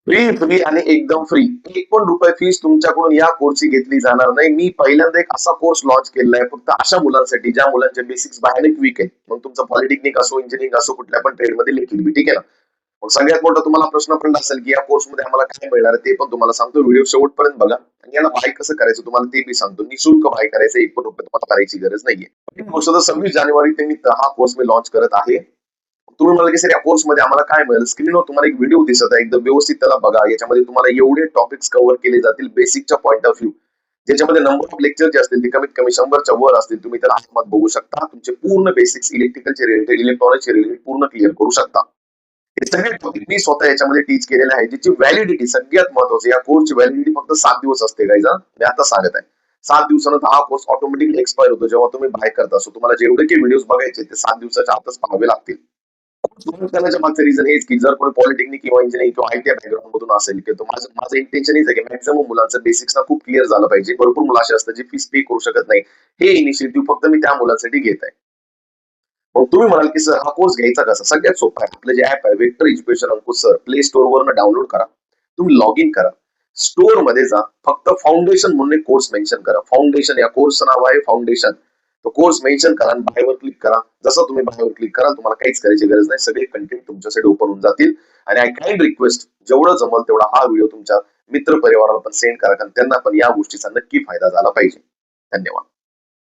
Free free आणि एकदम free. एक पण रुपये फीस तुमच्याकडून या कोर्सची घेतली जाणार नाही. मी पहिल्यांदा एक असा कोर्स लॉन्च केलेला आहे फक्त अशा मुलांसाठी ज्या मुलांचे बेसिक्स भयानक वीक आहेत. मग तुमचं पॉलिटेक्निक असो, इंजिनिअरिंग असो, कुठल्या पण ट्रेडमध्ये लिखील बी, ठीक आहे ना. मग सगळ्यात मोठा तुम्हाला प्रश्न पडला असेल की या कोर्समध्ये आम्हाला काय मिळणार आहे, ते पण तुम्हाला सांगतो. व्हिडिओ शेवटपर्यंत बघा आणि याला बाय कसं करायचं तुम्हाला ते बी सांगतो. निःशुल्क बाय करायचं, एक पण रुपये तुम्हाला करायची गरज नाहीये. ही गोष्ट तर 26 जानेवारी निमित्त हा कोर्स मी लॉन्च करत आहे. तुम्ही मला की सर या कोर्समध्ये आम्हाला काय मिळेल, स्क्रीनवर तुम्हाला एक व्हिडिओ दिसत आहे, एकदम व्यवस्थित त्याला बघा. याच्यामध्ये तुम्हाला एवढे टॉपिक्स कव्हर केले जातील बेसिकच्या पॉईंट ऑफ व्ह्यू, ज्याच्यामध्ये नंबर ऑफ लेक्चर जे असतील ते कमीत कमी 100च्या वर असतील. तुम्ही त्याला आत्मात बघू शकता. तुमचे पूर्ण बेसिक्स इलेक्ट्रिकलचे रिलेटेड, इलेक्ट्रॉनिक्सचे रिलेटेड पूर्ण क्लिअर करू शकता. हे सगळे टॉपिक मी स्वतः याच्यामध्ये टीच केलेले आहे. ज्याची व्हॅलिडिटी सगळ्यात महत्वाची, या कोर्सची व्हॅलिडिटी फक्त 7 दिवस असते गाईज. मी आता सांगत आहे 7 दिवसानंतर हा कोर्स ऑटोमॅटिकली एक्सपायर होतो जेव्हा तुम्ही बाय करता. सो तुम्हाला जेवढे काही व्हिडिओ बघायचे ते 7 दिवसाच्या आतच पाहावे लागतील. लॉन्च करण्याच्या मागचं रिझन हेच की जर कोणी पॉलिटेक्निक किंवा इंजिनिअरिंग किंवा आयटी बॅकग्राऊंड मधून असेल की माझं माझं इंटेन्शन हेच आहे की मॅक्झिमम मुलांचं बेसिक्स ना खूप क्लिअर झालं पाहिजे. भरपूर मुलं असे असतात जे फीस पे करू शकत नाही. हे इनिशिएटिव्ह फक्त मी त्या मुलांसाठी घेत आहे. मग तुम्ही म्हणाल की सर हा कोर्स घ्यायचा कसा? सगळ्यात सोपा आहे. आपलं जे ऍप आहे वेक्टर एज्युकेशन अंकुश सर, प्ले स्टोअर वरनं डाउनलोड करा. तुम्ही लॉग इन करा. स्टोअर मध्ये जा. फक्त फाउंडेशन म्हणून एक कोर्स मेन्शन करा. फाउंडेशन या कोर्सचं नाव आहे फाउंडेशन. तो कोर्स मेन्शन करा आणि बायवर क्लिक करा. जसं तुम्ही बायवर क्लिक कराल तुम्हाला काहीच करायची गरज नाही. सगळे कंटेंट तुमच्यासाठी ओपन होऊन जातील. आणि आय काइंड रिक्वेस्ट जेवढं जमल तेवढा हा व्हिडिओ तुमच्या मित्र परिवाराला पण सेंड करा, कारण त्यांना पण या गोष्टीचा नक्की फायदा झाला पाहिजे. धन्यवाद.